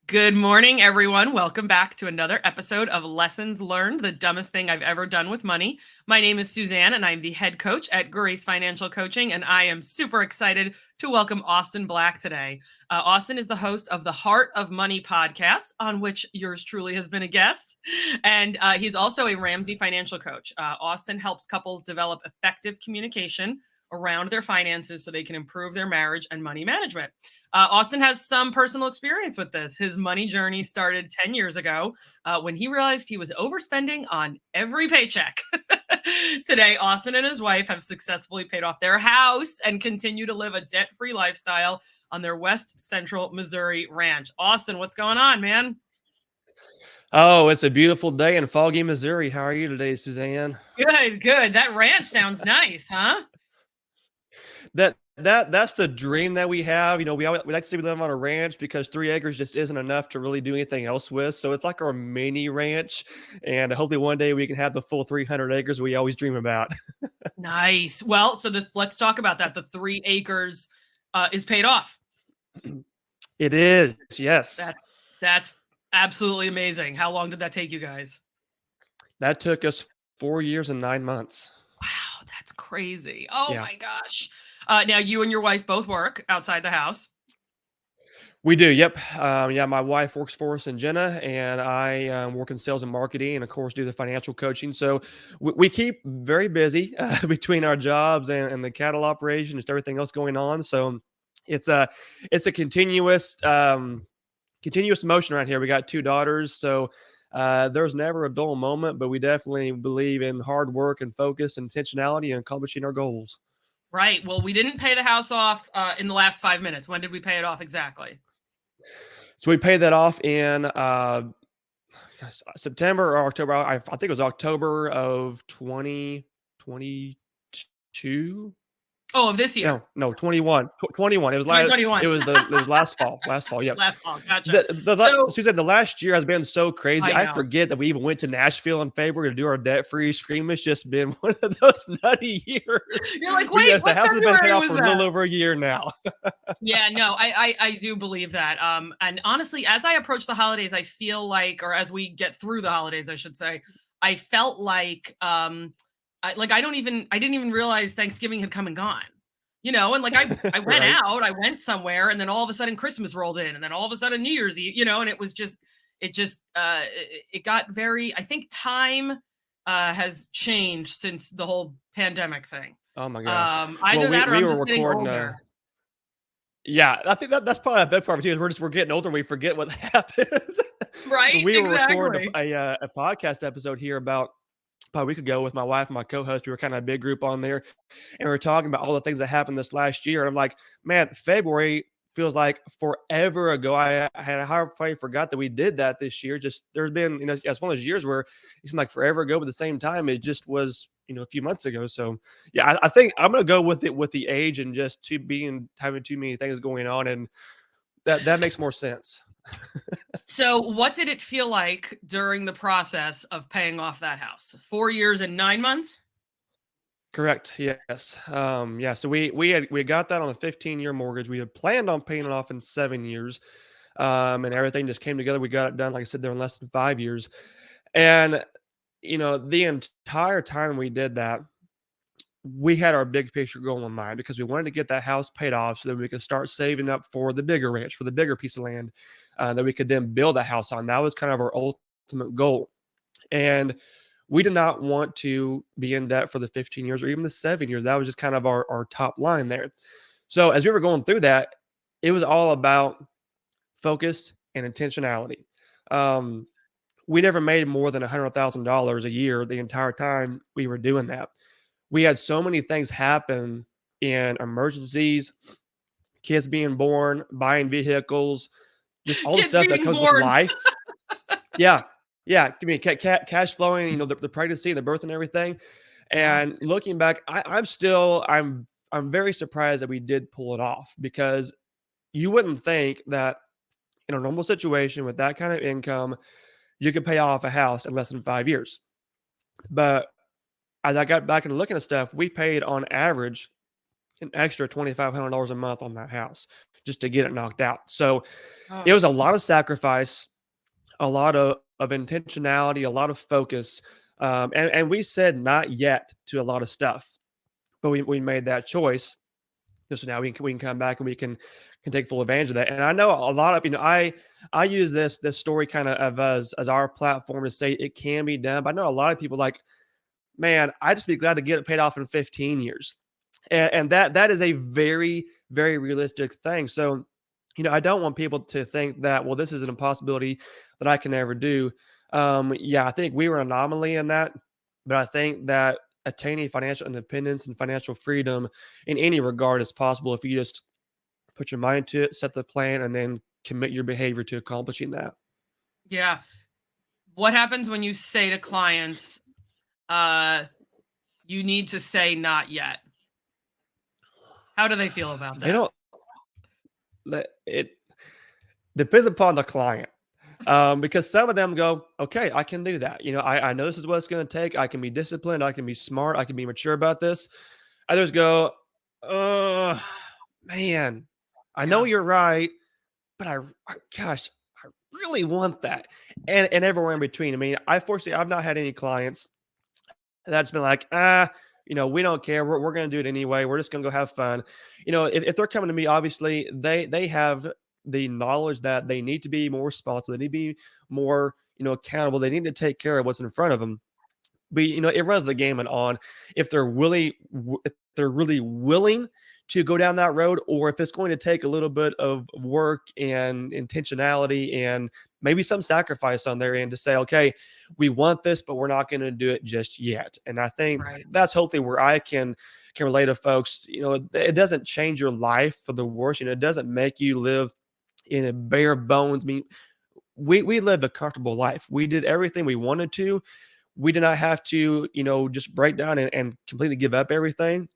Good morning, everyone. Welcome back to another episode of Lessons Learned, the dumbest thing I've ever done with money. My name is Suzanne, and I'm the head coach at G.R.A.C.E Financial Coaching, and I am super excited to welcome Austin Black today. Austin is the host of the Heart of Money podcast, on which yours truly has been a guest, and he's also a Ramsey Financial Coach. Austin helps couples develop effective communication around their finances so they can improve their marriage and money management. Austin has some personal experience with this. His money journey started 10 years ago when he realized he was overspending on every paycheck. Today, Austin and his wife have successfully paid off their house and continue to live a debt-free lifestyle on their West Central Missouri ranch. Austin, what's going on, man? Oh, it's a beautiful day in foggy Missouri. How are you today, Suzanne? Good, good. That ranch sounds nice, huh? That's the dream that we have. We like to say we live on a ranch because 3 acres just isn't enough to really do anything else with. So it's like our mini ranch, and hopefully one day we can have the full 300 acres we always dream about. Nice. Well, so let's talk about that. The 3 acres is paid off. It is, yes. That's absolutely amazing. How long did that take you guys? That took us 4 years and 9 months. Wow, that's crazy. Oh Yeah, my gosh. Now you and your wife both work outside the house. we do. Yep. Yeah, my wife works for us in Jenna, and I work in sales and marketing, and of course, do the financial coaching. So we keep very busy between our jobs and the cattle operation, just everything else going on. So it's a it's a continuous motion right here. We got 2 daughters, so there's never a dull moment, but we definitely believe in hard work and focus, and intentionality, and accomplishing our goals. Right. Well, we didn't pay the house off in the last 5 minutes. When did we pay it off exactly? So we paid that off in September or October. I think it was October of 2022. Oh, of this year. No, 21. 21. It was last. 2021. It was last fall. Last fall. Yep. Last fall. Gotcha. So Susan, the last year has been so crazy. I I know. forget that we even went to Nashville in February to do our debt free scream. It's just been one of those nutty years. You're like, But wait, yes, the what house has been paid February off was for a little that? over a year now. Yeah, no, I do believe that. And honestly, as I approach the holidays, I feel like, or as we get through the holidays, I should say, I felt like, I didn't even realize Thanksgiving had come and gone. And like I went Right. out, I went somewhere, and then all of a sudden Christmas rolled in, and then all of a sudden New Year's Eve, and it got very. I think time has changed since the whole pandemic thing. Oh my gosh. Well, Either that or we I'm were just getting recording older. yeah, I think that's probably a big part of it too. Is we're getting older, we forget what happens. But Right? we were recording Exactly. a podcast episode here about a week ago with my wife and my co-host. We were kind of a big group on there, and we were talking about all the things that happened this last year. And I'm like, man, February feels like forever ago. I had halfway forgot that we did that this year. Just there's been, it's one of those years where it seemed like forever ago, but at the same time, it just was, a few months ago. So yeah, I think I'm gonna go with it with the age and just having too many things going on, and that makes more sense. So, what did it feel like during the process of paying off that house? 4 years and 9 months? Correct. Yes. Yeah. So we got that on a 15-year mortgage. We had planned on paying it off in 7 years, and everything just came together. We got it done, like I said, there in less than 5 years. And the entire time we did that, we had our big picture goal in mind because we wanted to get that house paid off so that we could start saving up for the bigger ranch, for the bigger piece of land that we could then build a house on. That was kind of our ultimate goal. And we did not want to be in debt for the 15 years or even the 7 years. That was just kind of our top line there. So as we were going through that, it was all about focus and intentionality. Um, we never made more than $100,000 a year the entire time we were doing that. We had so many things happen in emergencies, kids being born, buying vehicles, just all the Kids stuff that being comes with born. life. Yeah. Yeah. I mean, cash flowing, the pregnancy, the birth and everything. Yeah. And looking back, I'm very surprised that we did pull it off because you wouldn't think that in a normal situation with that kind of income, you could pay off a house in less than 5 years. But as I got back into looking at stuff, we paid on average an extra $2,500 a month on that house just to get it knocked out. So it Oh, was a lot of sacrifice, a lot of intentionality, a lot of focus. And we said not yet to a lot of stuff, but we made that choice. So now we can come back and we can take full advantage of that. And I know a lot of, I use this story kind of as our platform to say it can be done. But I know a lot of people like, man, I just be glad to get it paid off in 15 years. And that is a very, very realistic thing. So, I don't want people to think that, well, this is an impossibility that I can never do. Yeah, I think we were an anomaly in that, but I think that attaining financial independence and financial freedom in any regard is possible if you just put your mind to it, set the plan, and then commit your behavior to accomplishing that. yeah. What happens when you say to clients, you need to say not yet? How do they feel about They that? don't. It depends upon the client. Because some of them go, okay, I can do that. I know this is what it's going to take. I can be disciplined. I can be smart. I can be mature about this. Others go, oh, man, I know Yeah. you're right, but gosh, I really want that. And everywhere in between. I mean, I've not had any clients that's been like, we don't care. We're going to do it anyway. We're just going to go have fun. If they're coming to me, obviously they have the knowledge that they need to be more responsible. They need to be more, accountable. They need to take care of what's in front of them. But it runs the gamut on if they're really willing to go down that road, or if it's going to take a little bit of work and intentionality and maybe some sacrifice on their end to say, okay, we want this, but we're not going to do it just yet. And I think Right. that's hopefully where I can relate to folks. It doesn't change your life for the worse. It doesn't make you live in a bare bones. I mean, we lived a comfortable life. We did everything we wanted to. We did not have to, just break down and completely give up everything.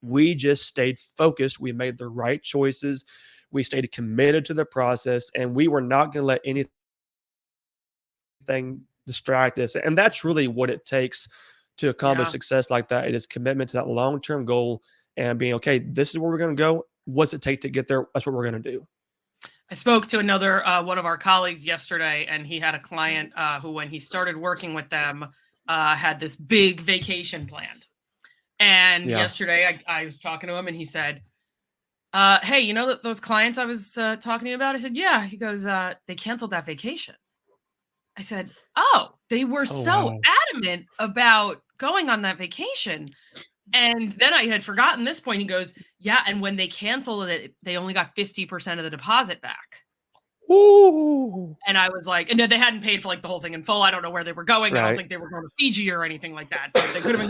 We just stayed focused. We made the right choices. We stayed committed to the process, and we were not going to let anything distract us. And that's really what it takes to accomplish Yeah. success like that. It is commitment to that long-term goal and being, okay, this is where we're going to go. What's it take to get there? That's what we're going to do. I spoke to another one of our colleagues yesterday, and he had a client who, when he started working with them, had this big vacation planned. And Yeah. yesterday, I was talking to him, and he said, "Hey, those clients I was talking to you about?" I said, "Yeah." He goes, "They canceled that vacation." I said, "Oh, they were Oh, so wow. adamant about going on that vacation." And then I had forgotten this point. He goes, "Yeah, and when they canceled it, they only got 50% of the deposit back." Ooh. And I was like, and then they hadn't paid for like the whole thing in full. I don't know where they were going. I don't Right. think they were going to Fiji or anything like that. They could have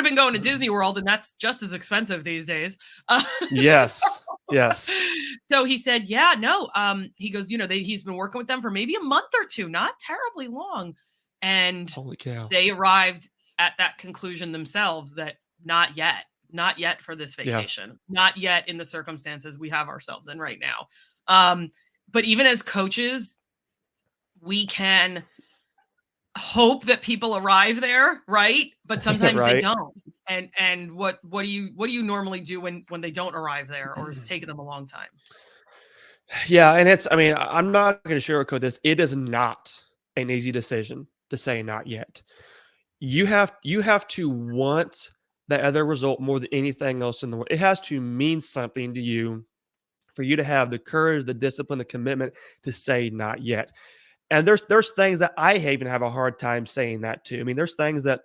been going to Disney World, and that's just as expensive these days. So, Yes. Yes. so he said, "Yeah, no." He goes, he's been working with them for maybe a month or two, not terribly long, and Holy cow. they arrived at that conclusion themselves that not yet for this Yeah. vacation, not yet in the circumstances we have ourselves in right now. Um, but even as coaches, we can hope that people arrive there, right? But sometimes they Right. don't. And what do you normally do when they don't arrive there, or it's taken them a long time? Yeah, and I'm not going to sugarcoat this. It is not an easy decision to say not yet. You have to want that other result more than anything else in the world. It has to mean something to you for you to have the courage, the discipline, the commitment to say not yet. And there's things that I even have a hard time saying that to. I mean, there's things that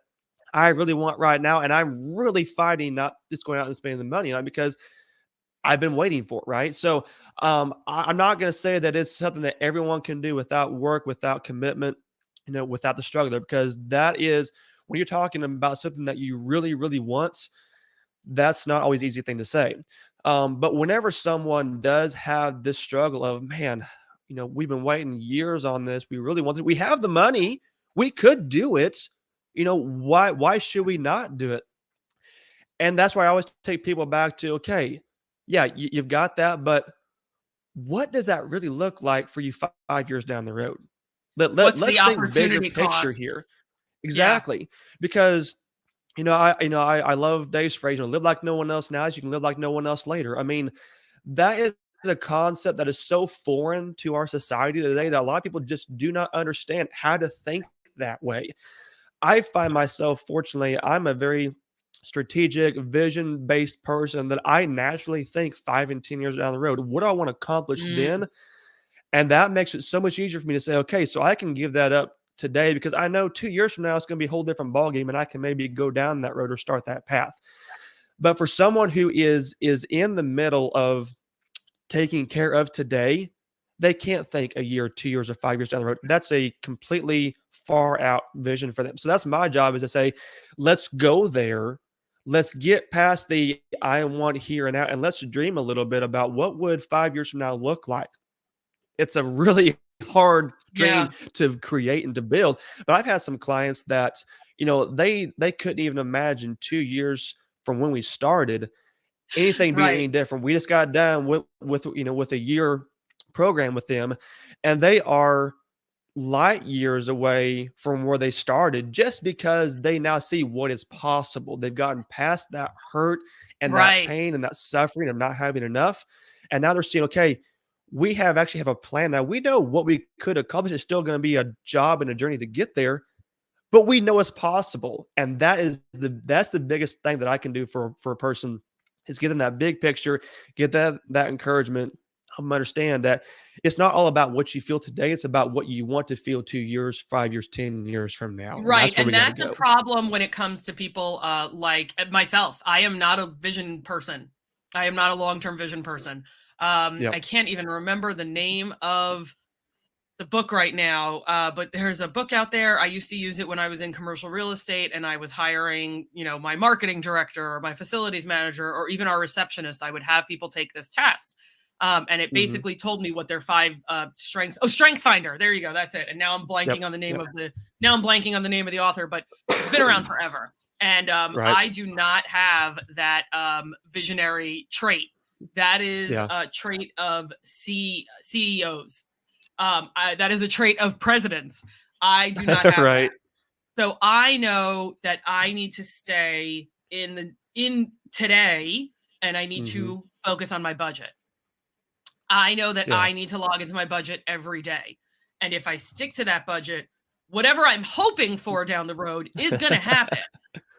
I really want right now, and I'm really fighting not just going out and spending the money on it because I've been waiting for it, right? So I'm not going to say that it's something that everyone can do without work, without commitment, without the struggle there, because that is when you're talking about something that you really, really want, that's not always an easy thing to say. But whenever someone does have this struggle of, man, we've been waiting years on this, we really want it, we have the money, we could do it. Why should we not do it? And that's why I always take people back to, okay, yeah, you've got that, but what does that really look like for you 5 years down the road? What's Let's the think bigger opportunity picture cost? here. Yeah. Exactly. Because I love Dave's phrase, live like no one else now, so you can live like no one else later. I mean, that is a concept that is so foreign to our society today that a lot of people just do not understand how to think that way. I find myself, fortunately, I'm a very strategic, vision based person that I naturally think 5 and 10 years down the road. What do I want to accomplish Mm, then? And that makes it so much easier for me to say, okay, so I can give that up today because I know 2 years from now it's going to be a whole different ballgame and I can maybe go down that road or start that path. But for someone who is in the middle of taking care of today, they can't think a year, 2 years, or 5 years down the road. That's a completely far out vision for them. So that's my job is to say, let's go there. Let's get past the I want here and out, and let's dream a little bit about what would 5 years from now look like. It's a really hard dream yeah, to create and to build. But I've had some clients that, they couldn't even imagine 2 years from when we started anything being right, any different. We just got done with a year program with them, and they are light years away from where they started just because they now see what is possible. They've gotten past that hurt and that right, pain and that suffering of not having enough. And now they're seeing, okay, we actually have a plan now. We know what we could accomplish. It's still going to be a job and a journey to get there, but we know it's possible. And that's the biggest thing that I can do for a person is get them that big picture, get that encouragement, help them understand that it's not all about what you feel today. It's about what you want to feel 2 years, 5 years, 10 years from now. And right. that's where we And got to that's a go. problem when it comes to people like myself. I am not a vision person. I am not a long-term vision person. I Yep. can't even remember the name of the book right now, but there's a book out there. I used to use it when I was in commercial real estate and I was hiring, my marketing director or my facilities manager or even our receptionist. I would have people take this test. And it Hmm. basically told me what their five strengths. Oh, Strength Finder. There you go. That's it. And now I'm Yep. blanking on the name Yep. of the author, but it's been around forever. And Right. I do not have that visionary trait. That is Yeah. a trait of CEOs. That is a trait of presidents. I do not have that. Right. So I know that I need to stay in today and I need Hmm. to focus on my budget. I know that Yeah. I need to log into my budget every day. And if I stick to that budget, whatever I'm hoping for down the road is going to happen.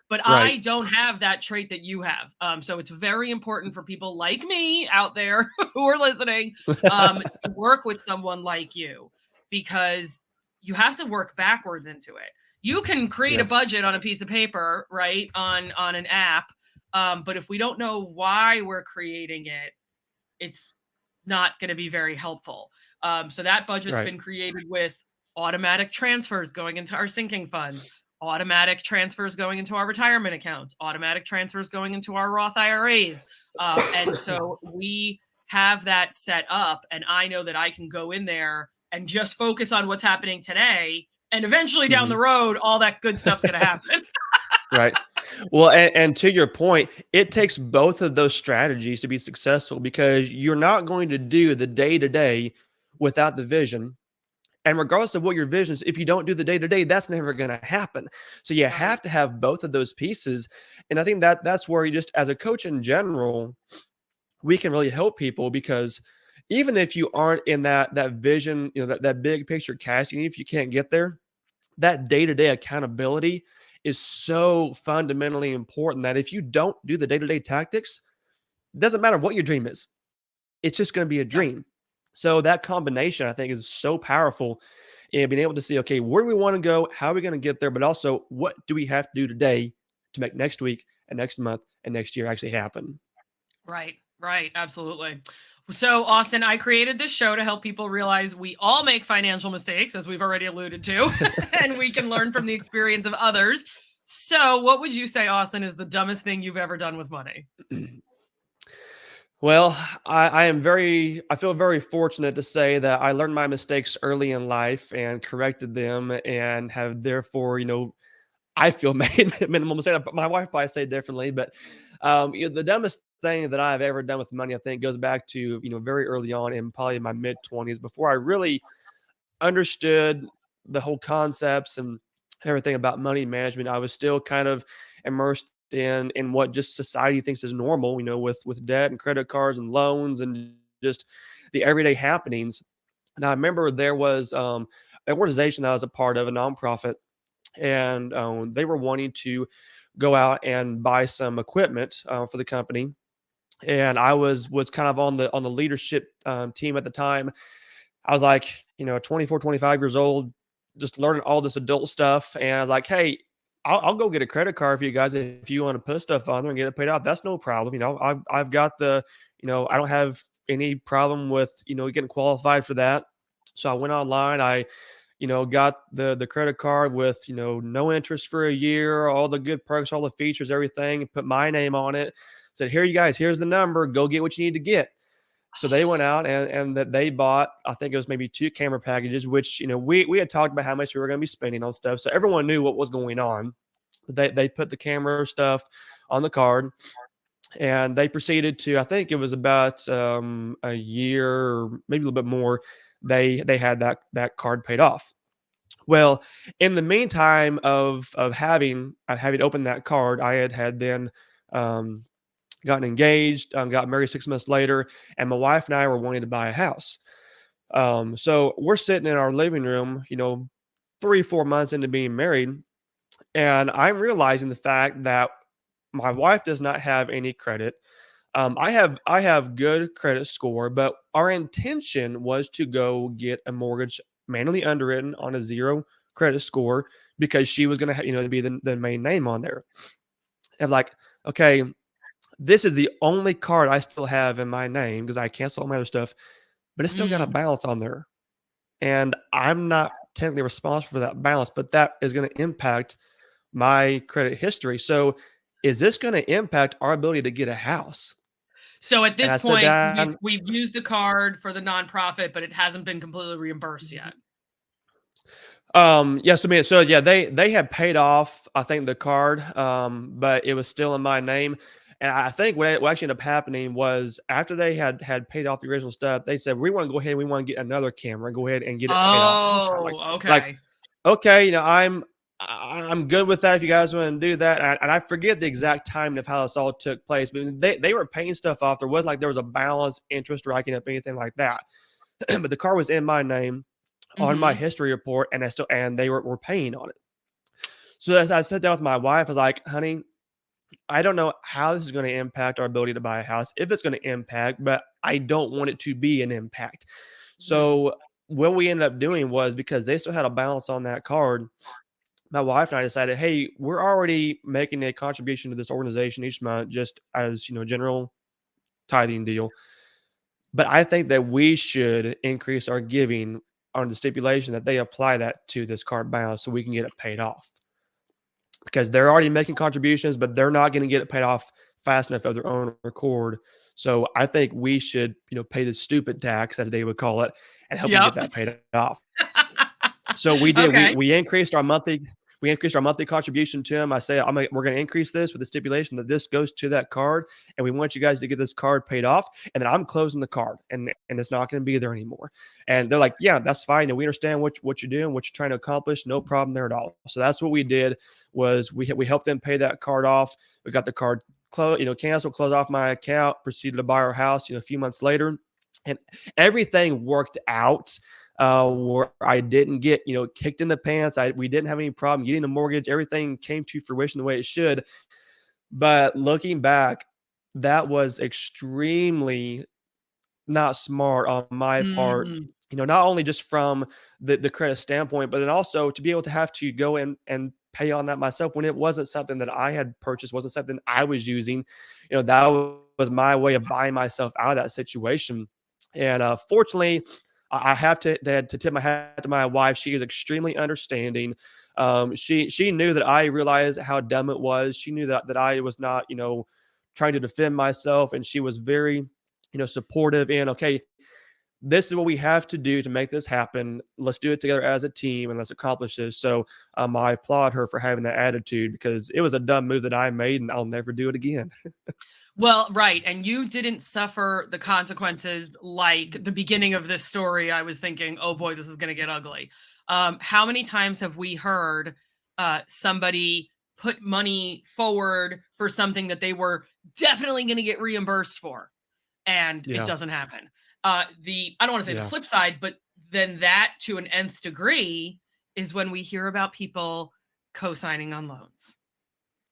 But Right. I don't have that trait that you have. So it's very important for people like me out there who are listening to work with someone like you because you have to work backwards into it. You can create a Yes. budget on a piece of paper, right? On an app. But if we don't know why we're creating it, it's not going to be very helpful. So that budget's Right. been created with automatic transfers going into our sinking funds, automatic transfers going into our retirement accounts, automatic transfers going into our Roth IRAs. And so we have that set up, and I know that I can go in there and just focus on what's happening today. And eventually down Hmm. the road, all that good stuff's going to happen. Right. Well, and to your point, it takes both of those strategies to be successful because you're not going to do the day to day without the vision. And regardless of what your vision is, if you don't do the day to day, that's never going to happen. So you Right. have to have both of those pieces. And I think that's where you just, as a coach in general, we can really help people because even if you aren't in that vision, that big picture casting, if you can't get there, that day-to-day accountability is so fundamentally important that if you don't do the day-to-day tactics, it doesn't matter what your dream is. It's just going to be a Yep. dream. So that combination, I think, is so powerful in being able to see, okay, where do we want to go? How are we going to get there? But also, what do we have to do today to make next week and next month and next year actually happen? Right, right, absolutely. So, Austin, I created this show to help people realize we all make financial mistakes, as we've already alluded to, and we can learn from the experience of others. So, what would you say, Austin, is the dumbest thing you've ever done with money? Well, I feel very fortunate to say that I learned my mistakes early in life and corrected them and have therefore, I feel made minimal mistake. But my wife probably say differently, but the dumbest thing that I've ever done with money, I think, goes back to very early on in probably my mid 20s, before I really understood the whole concepts and everything about money management. I was still kind of immersed in what just society thinks is normal, with debt and credit cards and loans and just the everyday happenings. And I remember there was an organization that I was a part of, a nonprofit, and they were wanting to go out and buy some equipment for the company. And I was kind of on the leadership team at the time. I was like, 24, 25 years old, just learning all this adult stuff. And I was like, hey, I'll go get a credit card for you guys if you want to put stuff on there and get it paid off. That's no problem. I've got I don't have any problem with, getting qualified for that. So I went online. I got the credit card with, no interest for a year, all the good perks, all the features, everything, put my name on it. Said, here you guys, here's the number, go get what you need to get. So they went out and that they bought, I think it was maybe 2 camera packages, which, we had talked about how much we were going to be spending on stuff. So everyone knew what was going on. They put the camera stuff on the card, and they proceeded to, I think it was about a year or maybe a little bit more. They had that card paid off. Well, in the meantime of having opened that card, I had then um, gotten engaged, got married 6 months later, and my wife and I were wanting to buy a house. So we're sitting in our living room, 3, 4 months into being married, and I'm realizing the fact that my wife does not have any credit. I have good credit score, but our intention was to go get a mortgage manually underwritten on a zero credit score because she was going to, be the main name on there. And like, okay, this is the only card I still have in my name because I canceled all my other stuff, but it's still got a Mm. balance on there. And I'm not technically responsible for that balance, but that is going to impact my credit history. So is this going to impact our ability to get a house? So at And this I said point, that, we've used the card for the nonprofit, but it hasn't been completely reimbursed yet. yes, I mean, so yeah, they had paid off, I think, the card, but it was still in my name. And I think what actually ended up happening was after they had paid off the original stuff, they said, we want to go ahead and we want to get another camera and go ahead and get it paid off. I'm kind of Oh, like, okay. okay, I'm good with that if you guys want to do that. And I forget the exact timing of how this all took place, but they were paying stuff off. There wasn't like there was a balance, interest racking up, anything like that. But the car was in my name on my Mhm. history report, and they were paying on it. So as I sat down with my wife, I was like, honey, I don't know how this is going to impact our ability to buy a house, if it's going to impact, but I don't want it to be an impact. Mhm. So what we ended up doing was, because they still had a balance on that card, my wife and I decided, hey, we're already making a contribution to this organization each month, just as, general tithing deal. But I think that we should increase our giving on the stipulation that they apply that to this card balance so we can get it paid off, because they're already making contributions, but they're not going to get it paid off fast enough of their own accord. So I think we should, pay the stupid tax, as they would call it, and help them Yep. get that paid off. So we did. We Okay. we increased our monthly contribution to them. I say we're going to increase this with the stipulation that this goes to that card, and we want you guys to get this card paid off, and then I'm closing the card, and it's not going to be there anymore. And they're like, yeah, that's fine, and we understand what you're doing, what you're trying to accomplish, no problem there at all. So that's what we did. Was we helped them pay that card off. We got the card canceled, close off my account, proceeded to buy our house, a few months later, and everything worked out where I didn't get, kicked in the pants. We didn't have any problem getting a mortgage. Everything came to fruition the way it should. But looking back, that was extremely not smart on my part. Mm. Not only just from the credit standpoint, but then also to be able to have to go and pay on that myself when it wasn't something that I had purchased, wasn't something I was using. That was my way of buying myself out of that situation. And fortunately, I have to tip my hat to my wife. She is extremely understanding. She knew that I realized how dumb it was. She knew that I was not, trying to defend myself, and she was very, supportive in, okay, this is what we have to do to make this happen. Let's do it together as a team and let's accomplish this. So I applaud her for having that attitude, because it was a dumb move that I made and I'll never do it again. Well, right. And you didn't suffer the consequences like the beginning of this story. I was thinking, oh boy, this is going to get ugly. How many times have we heard somebody put money forward for something that they were definitely going to get reimbursed for, and it Yeah. doesn't happen? I don't want to say the Yeah. flip side, but then that to an nth degree is when we hear about people co-signing on loans.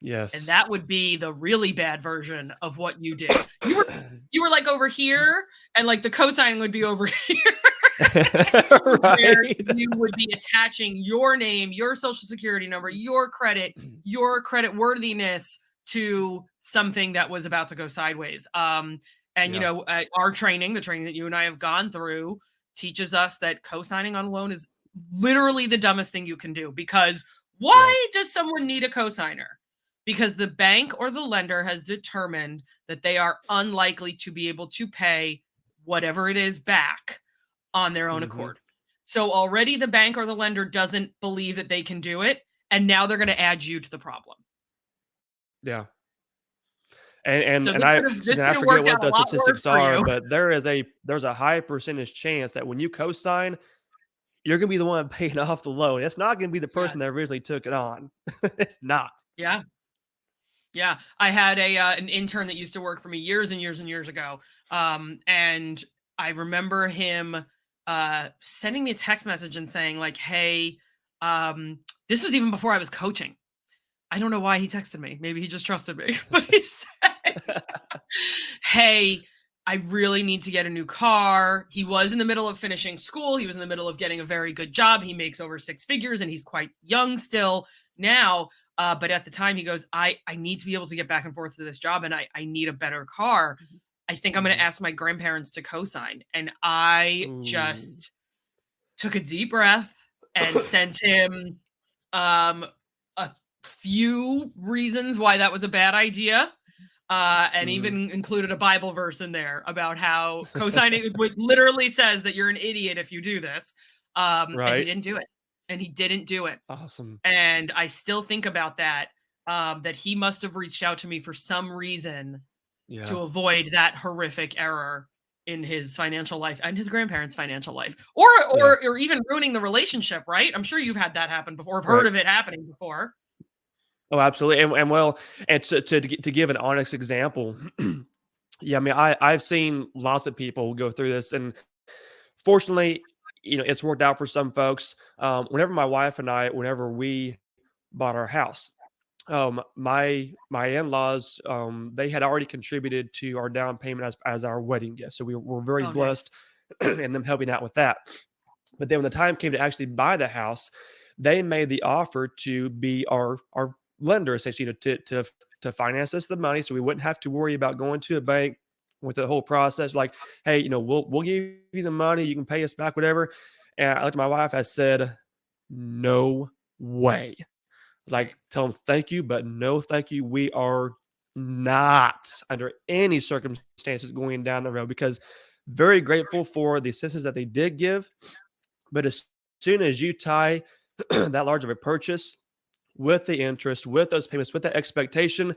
And Yes. that would be the really bad version of what you did. You were like over here, and like the co-signing would be over here. Where Right. you would be attaching your name, your social security number, your credit worthiness to something that was about to go sideways. And Yeah. our training, the training that you and I have gone through, teaches us that co-signing on a loan is literally the dumbest thing you can do. Because Right. why does someone need a co-signer? Because the bank or the lender has determined that they are unlikely to be able to pay whatever it is back on their own Mhm. accord. So already the bank or the lender doesn't believe that they can do it, and now they're going to add you to the problem. Yeah. And and So and I this Suzanne, I could have forget worked what out a the lot worse statistics for are, you. but there's a high percentage chance that when you co-sign, you're gonna be the one paying off the loan. It's not gonna be the Yeah. person that originally took it on. It's not. Yeah. Yeah. I had an intern that used to work for me years and years and years ago. And I remember him sending me a text message and saying like, "Hey, this was even before I was coaching. I don't know why he texted me. Maybe he just trusted me." But he said, "Hey, I really need to get a new car." He was in the middle of finishing school. He was in the middle of getting a very good job. He makes over six figures and he's quite young still now. But at the time, he goes, I need to be able to get back and forth to this job, and I need a better car. I think I'm going to Mhm. ask my grandparents to co-sign. And I Ooh. just took a deep breath and sent him um, a few reasons why that was a bad idea. And Mhm. even included a Bible verse in there about how co-signing literally says that you're an idiot if you do this. And he Right. didn't do it. And he didn't do it. Awesome. And I still think about that, that he must have reached out to me for some reason Yeah. to avoid that horrific error in his financial life and his grandparents' financial life, or Yeah. even ruining the relationship. Right? I'm sure you've had that happen before. I've heard Right. of it happening before. Oh, absolutely. And well, and to give an honest example, yeah, I mean, I've seen lots of people go through this, and fortunately, it's worked out for some folks. Whenever my wife and I, whenever we bought our house, my in-laws, they had already contributed to our down payment as our wedding gift, so we were very Oh, nice. blessed in them helping out with that. But then when the time came to actually buy the house, they made the offer to be our lender, essentially, to finance us the money, so we wouldn't have to worry about going to a bank with the whole process. Like, hey, we'll give you the money, you can pay us back, whatever. And I looked at my wife, I said, no way. Like, Right. tell them thank you, but no thank you. We are not under any circumstances going down the road, because very grateful for the assistance that they did give. But as soon as you tie that large of a purchase with the interest, with those payments, with that expectation,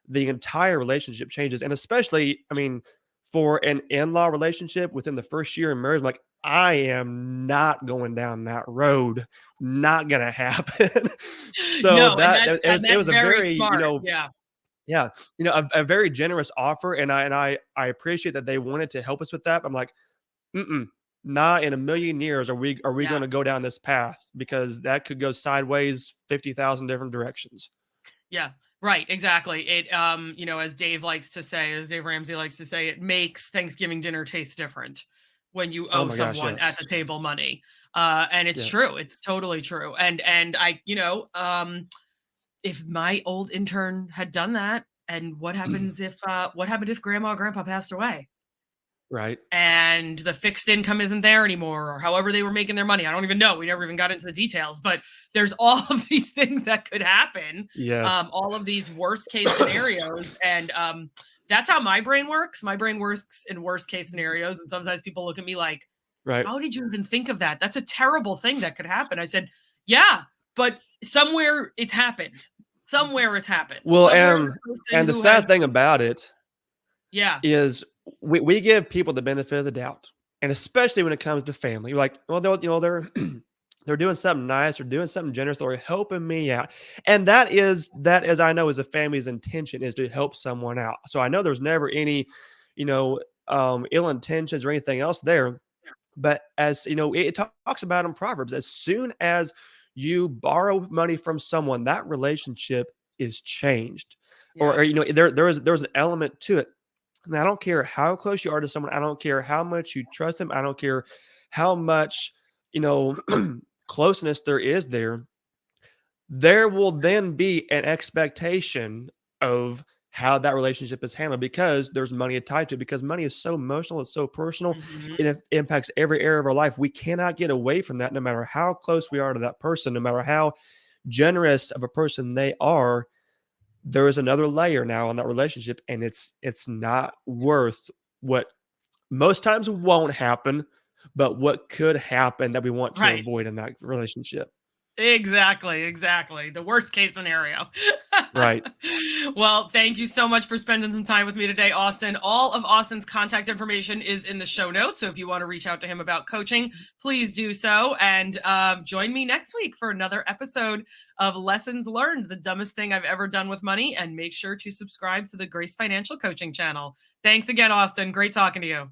the entire relationship changes. And especially, I mean, for an in-law relationship within the first year of marriage, like, I am not going down that road. Not gonna happen. So No, and that that's it that's was a very very, smart. Yeah. yeah, a very generous offer, and I appreciate that they wanted to help us with that. I'm like, mm-mm, not in a million years are we Yeah. going to go down this path, because that could go sideways 50,000 different directions. Yeah. Right. Exactly. It, as Dave Ramsey likes to say, it makes Thanksgiving dinner taste different when you Oh owe my gosh, someone at yes. the table money. And it's true. Yes. It's totally true. And if my old intern had done that, and what happened if grandma or grandpa passed away? Right. And the fixed income isn't there anymore, or however they were making their money. I don't even know. We never even got into the details, but there's all of these things that could happen, Yes. all of these worst case scenarios. And that's how my brain works. My brain works in worst case scenarios. And sometimes people look at me like, Right. how did you even think of that? That's a terrible thing that could happen. I said, yeah, but somewhere it's happened. Somewhere it's happened. Well, Somewhere and the person and the who has, sad thing about it yeah, is we give people the benefit of the doubt, and especially when it comes to family. You're like, well, they're they're doing something nice or doing something generous, or helping me out, and that is, I know, is a family's intention, is to help someone out. So I know there's never any, you know ill intentions or anything else there. But as you know, it talks about in Proverbs, as soon as you borrow money from someone, that relationship is changed. Or, Yeah. there's an element to it. And I don't care how close you are to someone. I don't care how much you trust them. I don't care how much, you know, closeness there is there. There will then be an expectation of how that relationship is handled because there's money tied to it, because money is so emotional, it's so personal, Mhm. it impacts every area of our life. We cannot get away from that no matter how close we are to that person, no matter how generous of a person they are. There is another layer now on that relationship, and it's not worth what most times won't happen, but what could happen that we want to Right. avoid in that relationship. Exactly, exactly. The worst case scenario. Right. Well, thank you so much for spending some time with me today, Austin. All of Austin's contact information is in the show notes. So if you want to reach out to him about coaching, please do so. And join me next week for another episode of Lessons Learned, the dumbest thing I've ever done with money. And make sure to subscribe to the Grace Financial Coaching channel. Thanks again, Austin. Great talking to you.